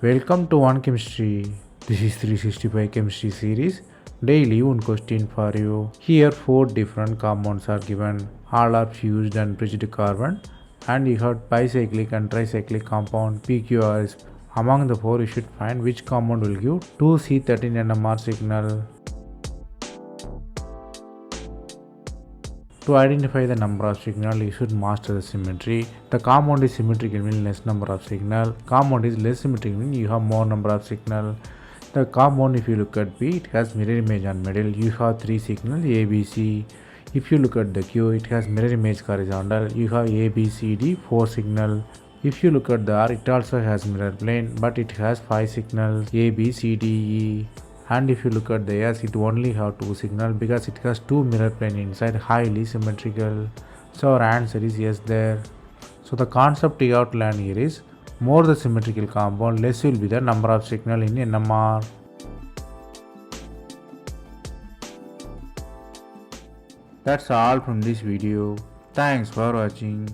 Welcome to One Chemistry. This is 365 Chemistry series. Daily one question for you. Here four different compounds are given. All are fused and bridged carbon. And you have bicyclic and tricyclic compound PQRs. Among the four you should find which compound will give 2C13 NMR signal. To identify the number of signal, you should master the symmetry. The compound is symmetrical means less number of signal. Compound is less symmetrical means you have more number of signal. The compound, if you look at B, it has mirror image on middle. You have three signals A, B, C. If you look at the Q, it has mirror image horizontal. You have A, B, C, D, four signal. If you look at the R, it also has mirror plane, but it has five signals A, B, C, D, E. And if you look at the S, it only have two signal because it has two mirror plane inside, highly symmetrical. So our answer is yes there. So the concept you have to learn here is more the symmetrical compound, less will be the number of signal in NMR. That's all from this video. Thanks for watching.